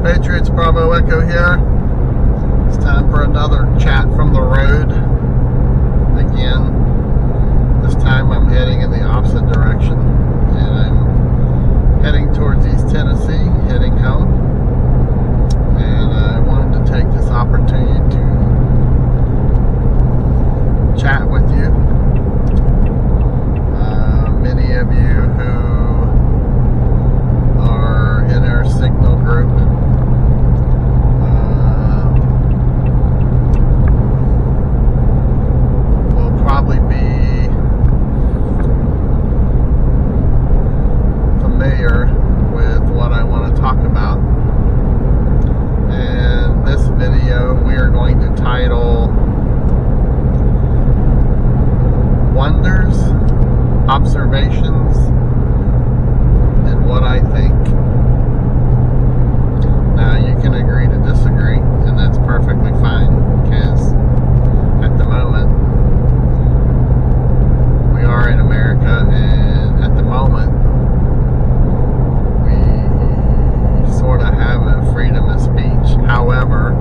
Patriots, Bravo Echo here. It's time for another chat from the road. Again, this time I'm heading in the opposite direction, and I'm heading towards East Tennessee, heading home. And I wanted to take this opportunity to chat with you. Many of you who are in our Signal group will probably be familiar with what I want to talk about. And this video we are going to title Wonders, Observations, and What I Think. Now, you can agree to disagree, and that's perfectly fine, because at the moment we are in America, and at the moment we sort of have a freedom of speech. However,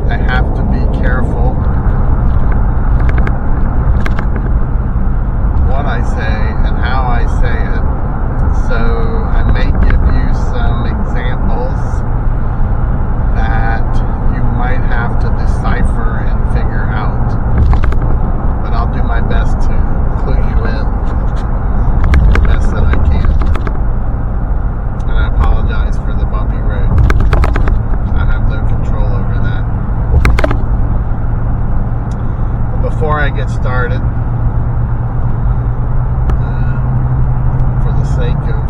I have to be careful what I say and how I say it, so I may give you some examples that you might have to decipher and figure out, but I'll do my best to clue you in the best that I can. And I apologize for the bumpy road. I have no control over that. But before I get started, sake of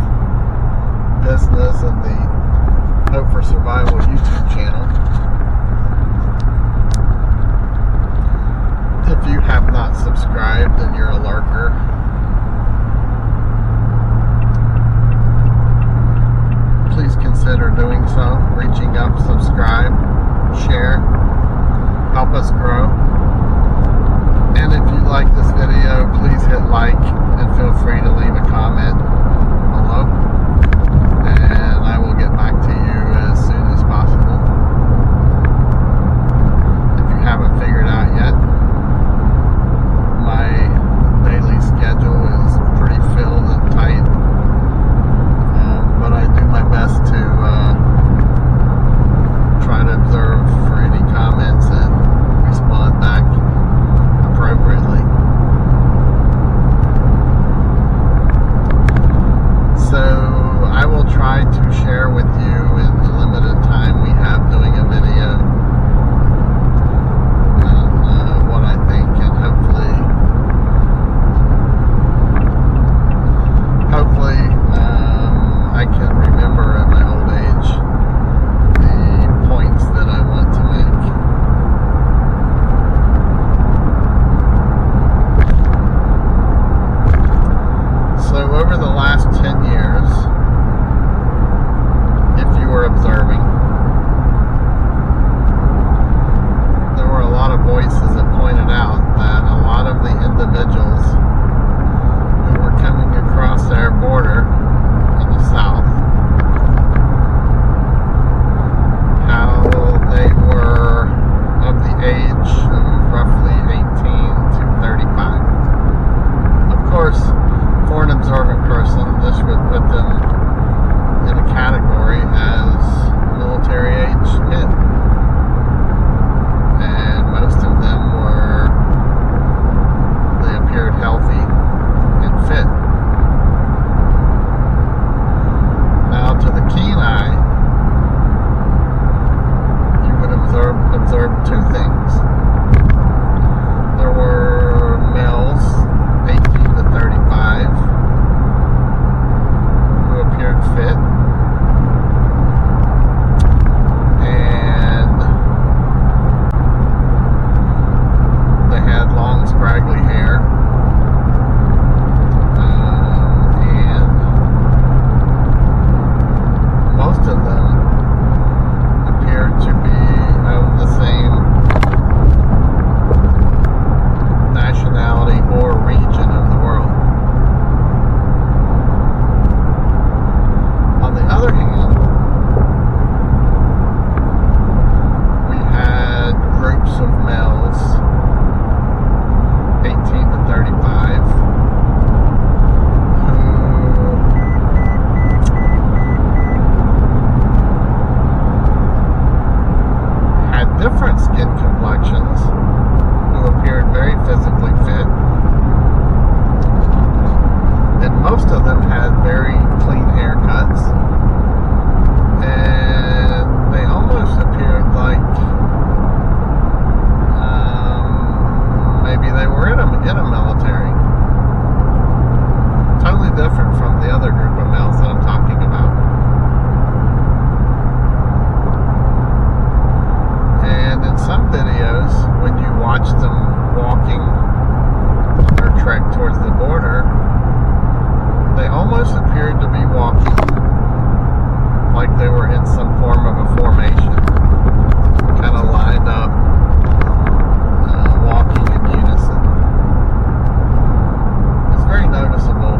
business and the Hope for Survival YouTube channel, if you have not subscribed and you're a lurker, please consider doing so. Reaching up, subscribe, share, help us grow. And if you like this video, please hit like and feel free to leave a comment below, and I will get back to you as soon as possible. If you haven't figured out yet, my daily schedule is pretty filled and tight, but I do my best to try to observe for any comments and respond back appropriately. different from the other group of males that I'm talking about. And in some videos, when you watch them walking or trek towards the border, they almost appeared to be walking like they were in some form of a formation, kind of lined up, walking in unison. It's very noticeable,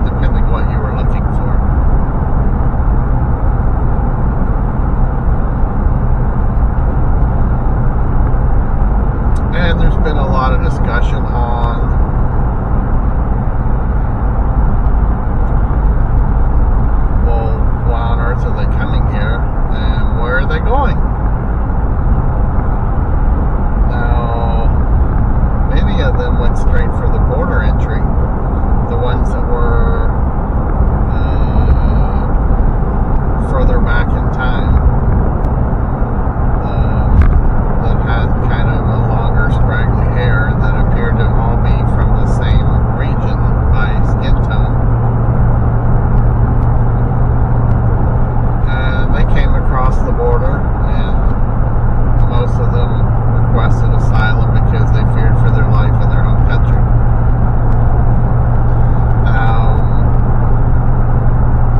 depending what you were looking for. And there's been a lot of discussion on are they coming here and where are they going? Now, many of them went straight for the border entry. The ones that were further back in time, that had kind of a longer scraggly hair that appeared to all be from the same region by skin tone. Came across the border, and most of them requested asylum because they feared for their life in their home country.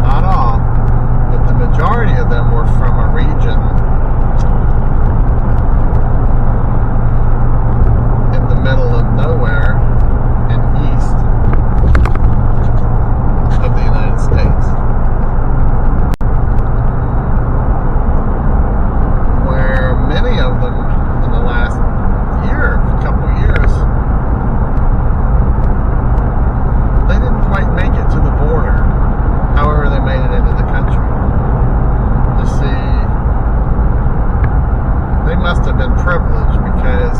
Not all, but the majority of them were from a region in the middle of nowhere and east of the United States. Many of them in the last couple years, they didn't quite make it to the border. However, they made it into the country. You see, they must have been privileged because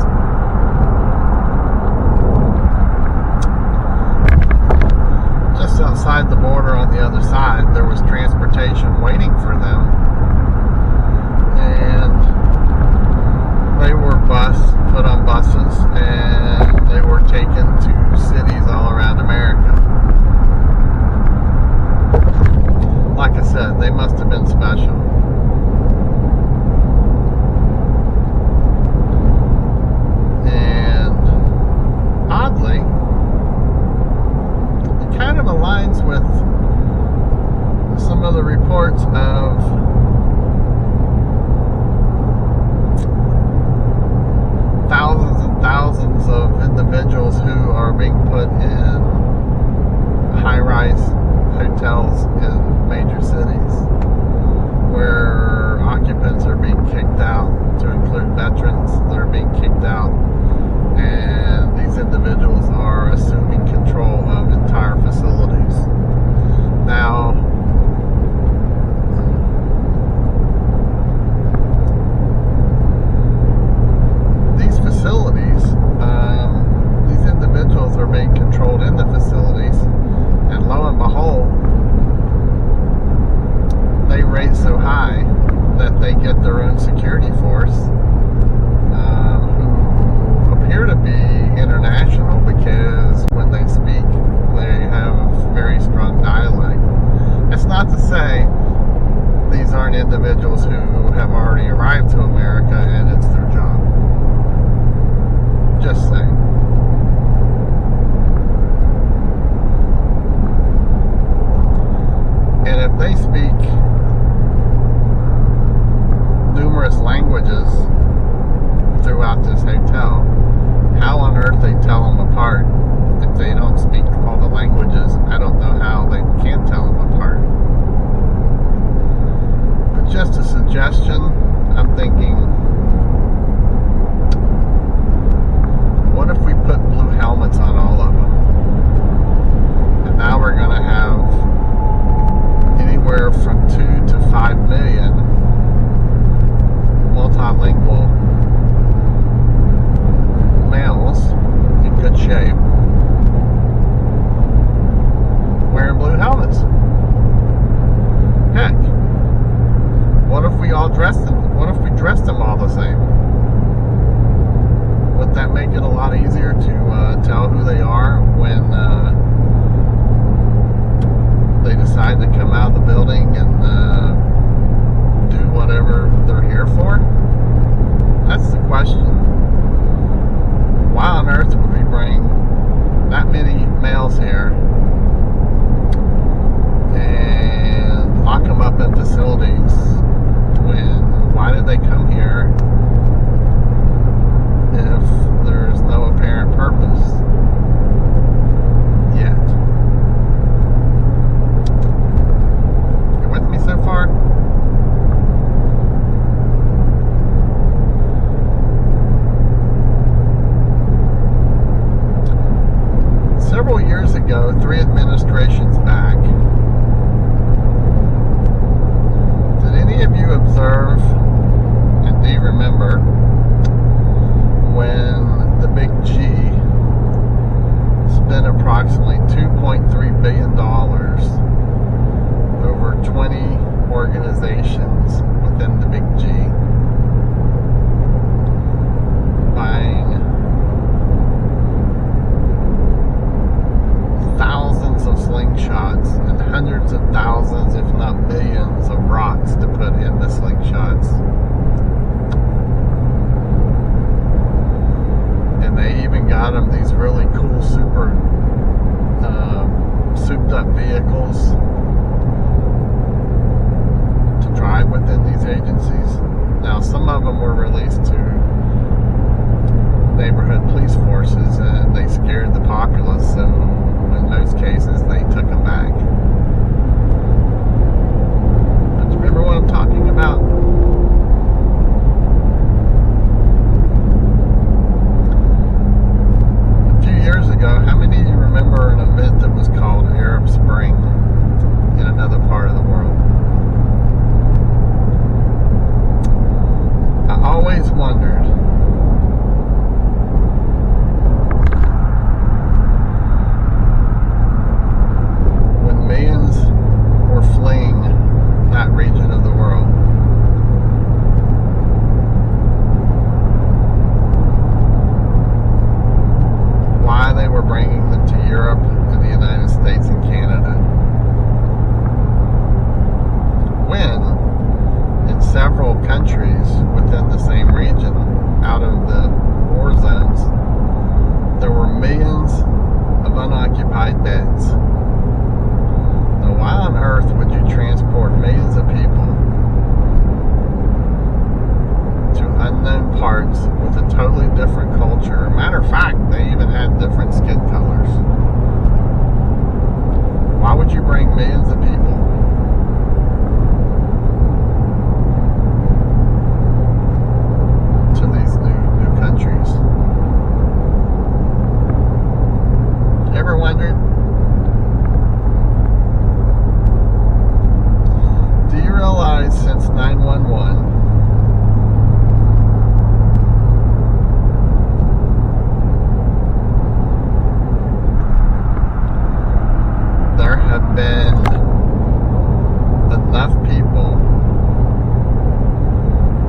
just outside the border on the other side, there was transportation waiting for them. And they were put on buses, and they were taken to cities all around America. Like I said, they must have been special. And oddly, it kind of aligns with some of the reports of thousands and thousands of individuals who are being put in high-rise hotels in major cities where occupants are being kicked out, to include veterans that are being kicked out, and these individuals are assuming control of entire facilities. Now, these facilities, these individuals are being controlled in the facilities males here and lock them up in facilities. Why did they come here if there's no apparent purpose yet? You with me so far? Several years ago, 3 administrations back, did any of you observe, and do you remember, when the big G spent approximately $2.3 billion over 20 organizations within the big G, buying thousands of slingshots and hundreds of thousands, if not millions, of rocks to put in the slingshots. And they even got them these really cool, super souped up vehicles to drive within these agencies. Now, some of them were released to neighborhood police forces, and they scared the populace, so in most cases they took them back. But you remember what I'm talking about? A few years ago, how many of you remember an event that was called Arab Spring in another part of the world? I always wondered, millions were fleeing that region of the world, why they were bringing them to Europe and the United States and Canada, when in several countries within the same region, out of the war zones, there were millions of unoccupied beds. Why on earth would you transport millions of people to unknown parts with a totally different culture? Matter of fact, they even had different skin colors. Why would you bring millions of people to these new countries? Ever wondered? Do you realize since 9/11, there have been enough people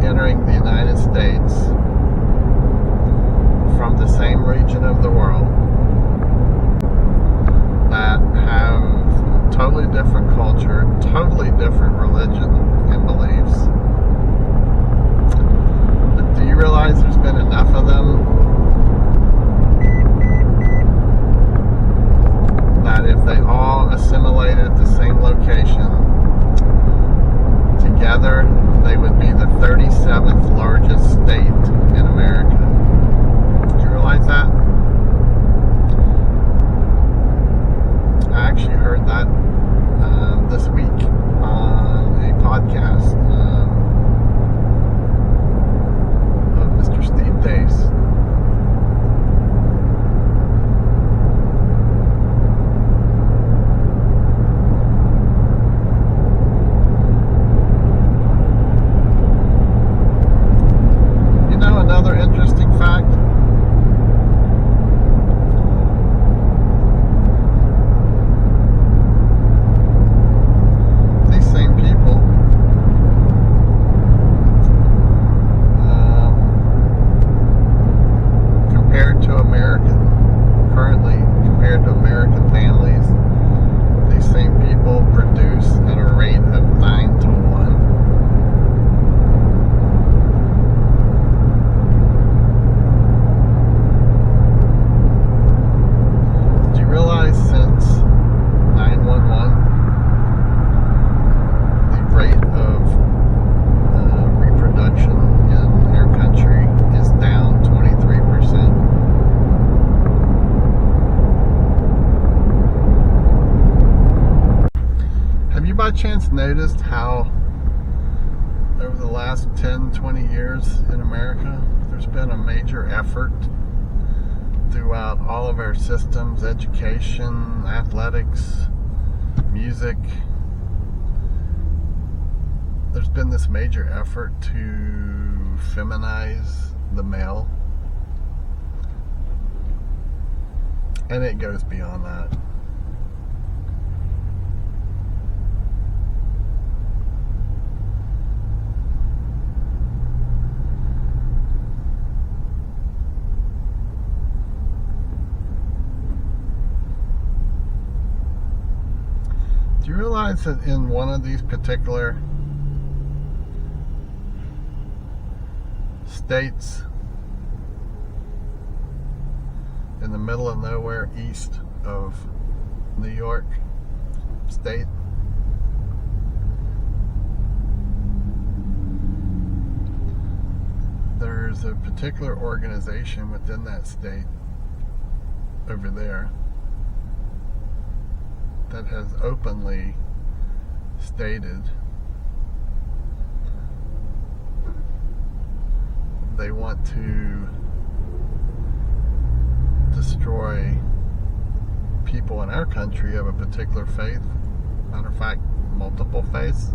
entering the United States from the same region of the world that have totally different culture, totally different religion and beliefs. But do you realize there's been enough of them that if they all assimilated at the same location together, they would be the 37th largest state in America? Did you realize that? I actually heard that this week on a podcast of Mr. Steve Dace. You know, another interesting chance noticed how over the last 10, 20 years in America, there's been a major effort throughout all of our systems, education, athletics, music. There's been this major effort to feminize the male. And it goes beyond that. Do you realize that in one of these particular states, in the middle of nowhere east of New York State, there's a particular organization within that state over there that has openly stated they want to destroy people in our country of a particular faith. Matter of fact, multiple faiths.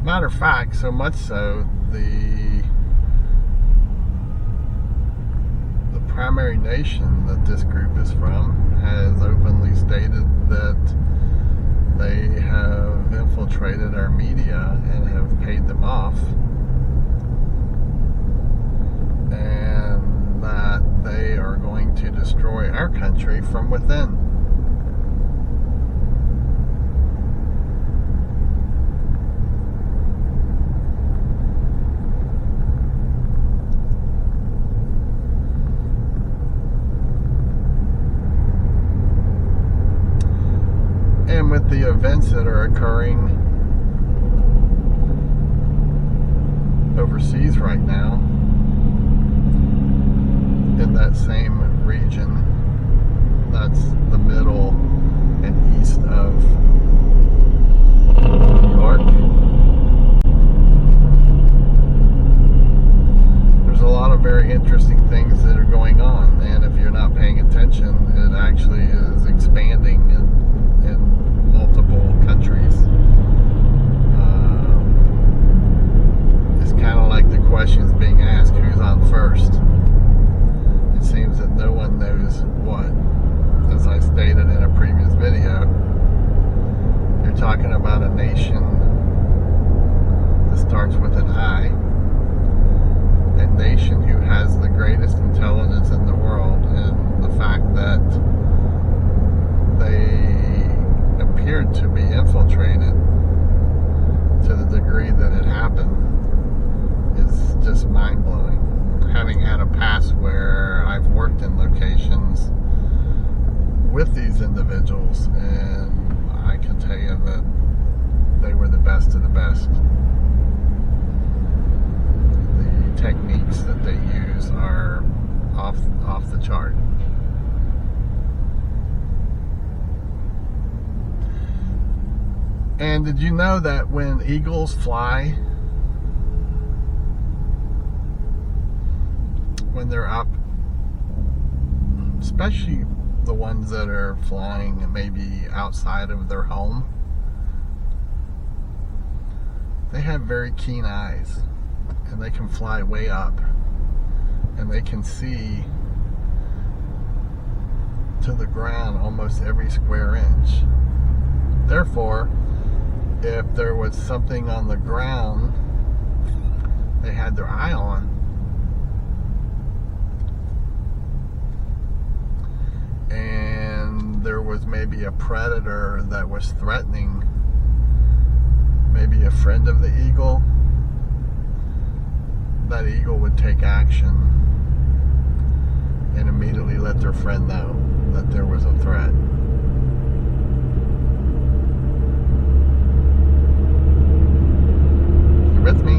Matter of fact, so much so, the primary nation that this group is from has openly stated that they have infiltrated our media and have paid them off, and that they are going to destroy our country from within. With the events that are occurring overseas right now in that same region, that's the middle and east of New York, there's a lot of very interesting things that are going on, and if you're not paying attention, it actually is expanding in multiple countries. It's kind of like the questions being asked, who's on first? It seems that no one knows what. As I stated in a previous video, you're talking about a nation that starts with an I, a nation who has the greatest intelligence in the world, and the fact that they appeared to be infiltrated to the degree that it happened is just mind-blowing. Having had a past where I've worked in locations with these individuals, and I can tell you that they were the best of the best. The techniques that they use are off the chart. And did you know that when eagles fly, when they're up, especially the ones that are flying maybe outside of their home, they have very keen eyes, and they can fly way up, and they can see to the ground almost every square inch. Therefore, if there was something on the ground they had their eye on, and there was maybe a predator that was threatening maybe a friend of the eagle, that eagle would take action and immediately let their friend know that there was a threat. With me?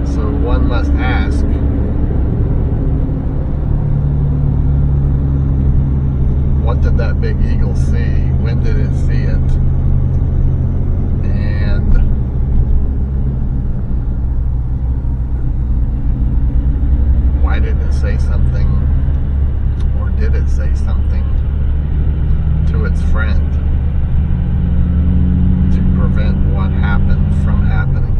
So one must ask, what did that big eagle see? When did it see it? And why didn't it say something, or did it say something to its friend to prevent what happened from happening?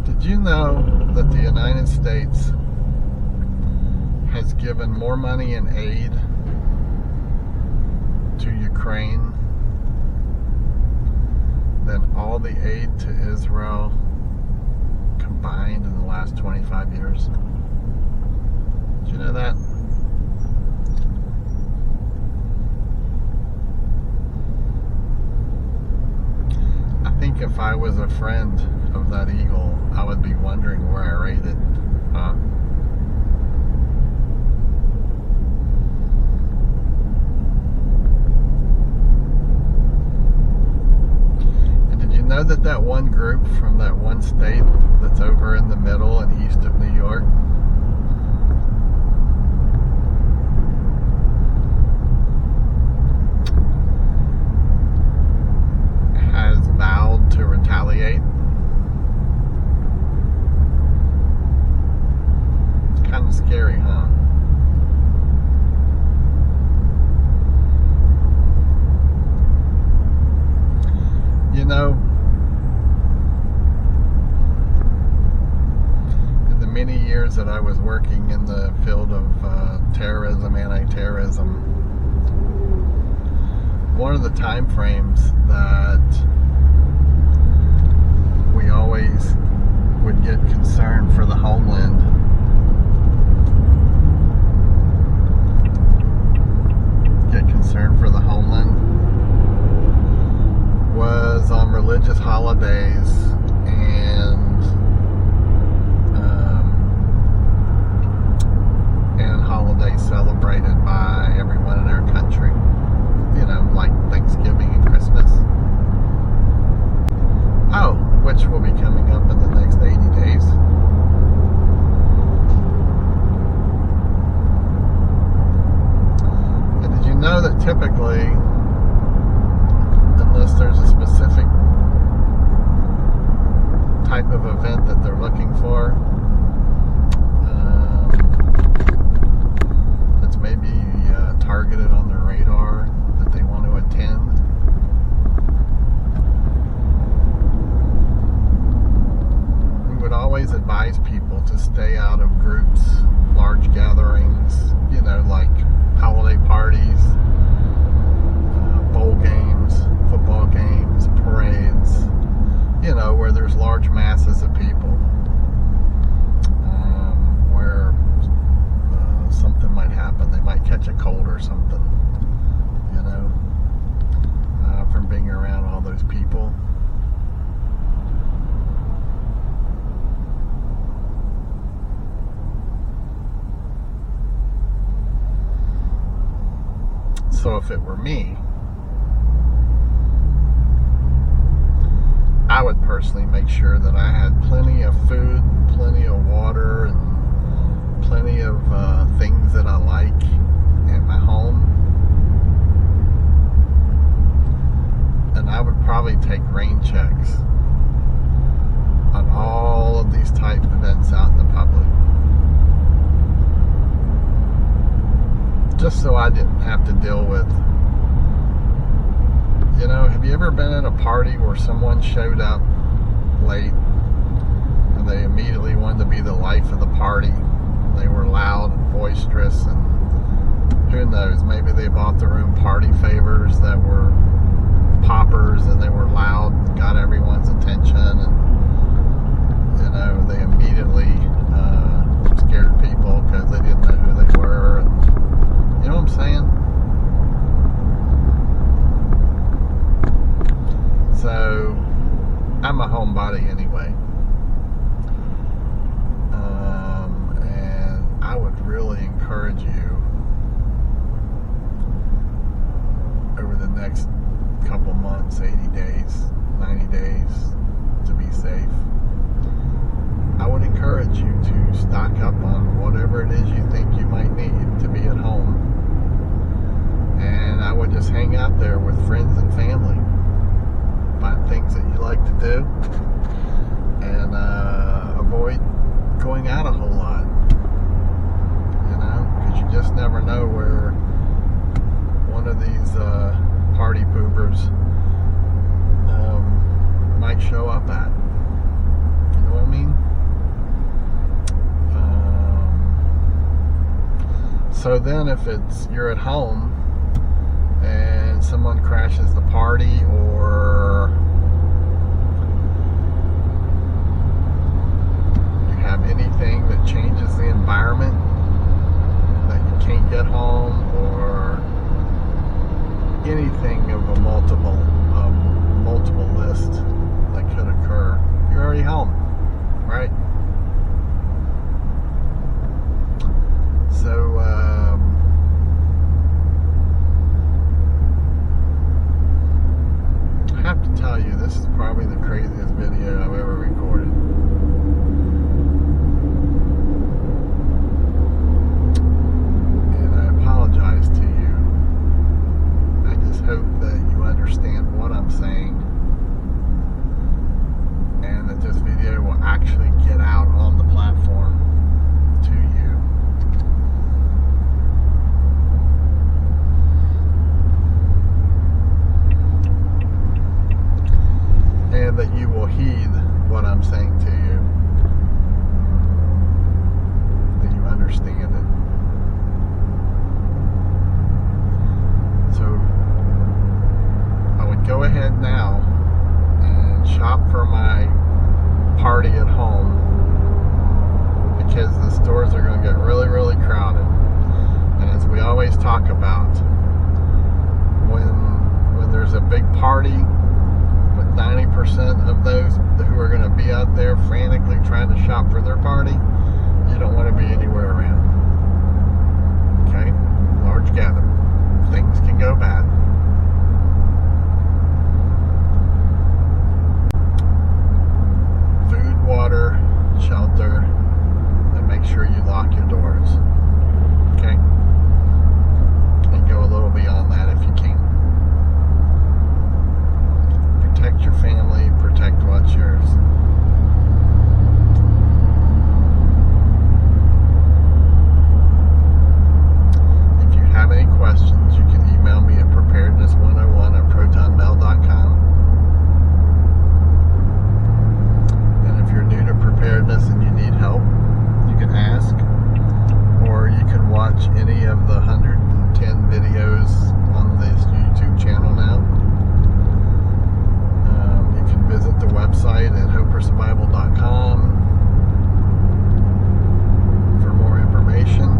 Did you know that the United States has given more money in aid to Ukraine than all the aid to Israel combined in the last 25 years? Did you know that? I think if I was a friend of that eagle, I would be wondering where I rated. Huh? And did you know that that one group from that one state that's over in the middle and east of New York, has vowed to retaliate? Kind of scary, huh? You know, in the many years that I was working in the field of terrorism, anti-terrorism, one of the time frames that we always would get concerned for the homeland was on religious holidays and holidays celebrated by everyone in our country, you know, like Thanksgiving and Christmas. Oh, which will be coming up in the next 80 days. And did you know that typically, unless there's a specific type of event that they're looking for, that's maybe targeted on their radar that they want to attend, we would always advise people to stay out of groups, large gatherings, you know, like holiday parties, bowl games, football games, parades, you know, where there's large masses of people, where something might happen. They might catch a cold or something, you know, from being around all those people. So if it were me, I would personally make sure that I had plenty of food, plenty of water, and plenty of things that I like at my home. And I would probably take rain checks on all of these type events out in the public, just so I didn't have to deal with, you know, have you ever been at a party where someone showed up late and they immediately wanted to be the life of the party? They were loud and boisterous, and who knows, maybe they bought their own party favors that were poppers, and they were loud and got everyone's attention, and, you know, they immediately scared people because they didn't know who they were, and, you know what I'm saying? So, I'm a homebody anyway. And I would really encourage you over the next couple months, 80 days, 90 days, to be safe. I would encourage you to stock up on whatever it is you think you might need to be at home. And I would just hang out there with friends and family. Find things that you like to do. And avoid going out a whole lot. You know, because you just never know where one of these party poopers might show up at. You know what I mean? So then if you're at home and someone crashes the party, or you have anything that changes the environment, that you can't get home, or anything of a multiple list that could occur, you're already home, right? So I have to tell you, this is probably the craziest video I've ever recorded. And I apologize to you. I just hope that you understand what I'm saying, and that this video will actually get out on the platform to you. And that you will heed what I'm saying to you. That you understand it. So I would go ahead now and shop for my party at home, because the stores are going to get really, really crowded. And as we always talk about, when there's a big party with 90% of those who are going to be out there frantically trying to shop for their party, you don't want to be anywhere around. Okay? Large gathering. Things can go bad. Food, water, shelter, and make sure you lock your doors. Okay? And go a little beyond that if you can. Protect your family, protect what's yours. If you have any questions, you can email me at preparedness101@protonmail.com. And if you're new to preparedness and you need help, you can ask, or you can watch any of the 110 videos on this YouTube channel now. You can visit the website at hopeversebible.com for more information.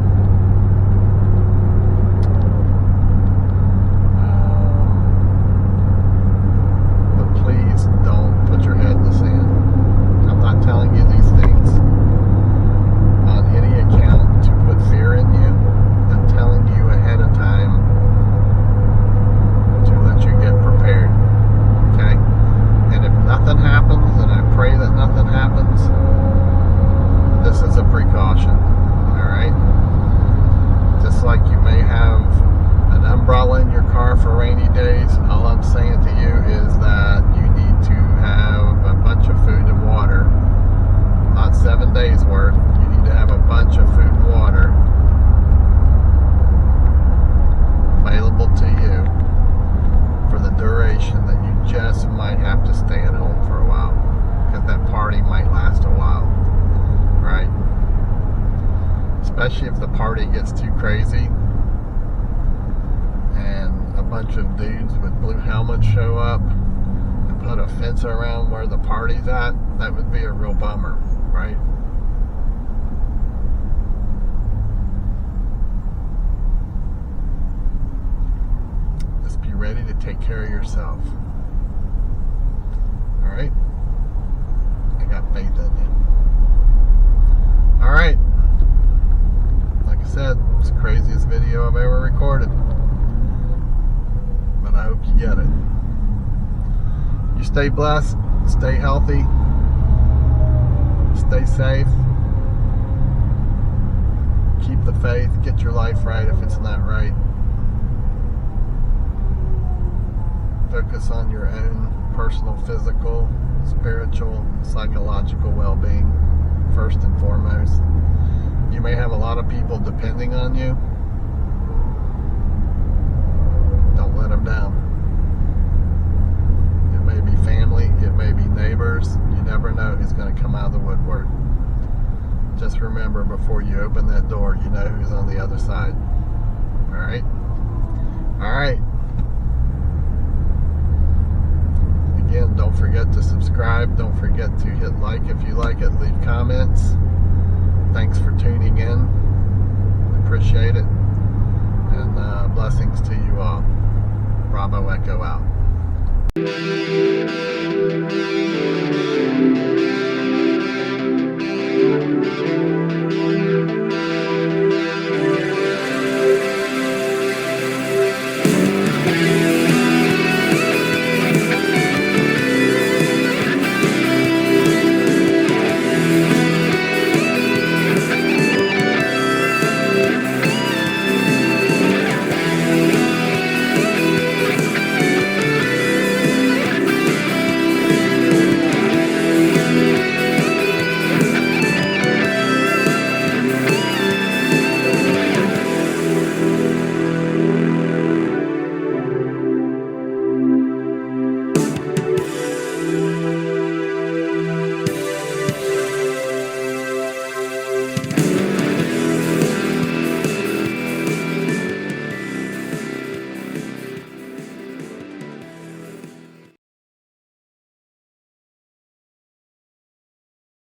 But please don't put your head in the sand. I'm not telling you these things on any account to put fear in you. I'm telling you ahead of time to let you get prepared. Okay? And if nothing happens, and I pray that nothing happens, this is a precaution. Alright? Just like you may have an umbrella in your car for rainy days, all I'm saying to you is that you need to have a bunch of food and water. Not 7 days worth. You need to have a bunch of food and water available to you for the duration that you just might have to stay at home for a while, because that party might last a while, right? Especially if the party gets too crazy and a bunch of dudes with blue helmets show up and put a fence around where the party's at. That would be a real bummer, right? Just be ready to take care of yourself. Alright? I got faith in you. Alright. Like I said, Stay blessed, stay healthy, stay safe, keep the faith, get your life right if it's not right. Focus on your own personal, physical, spiritual, psychological well-being first and foremost. You may have a lot of people depending on you. Don't let them down. It may be family, it may be neighbors. You never know who's going to come out of the woodwork. Just remember, before you open that door, you know who's on the other side. Alright? Alright. Again, don't forget to subscribe. Don't forget to hit like if you like it. Leave comments. Thanks for tuning in. Appreciate it. And blessings to you all. Bravo Echo out.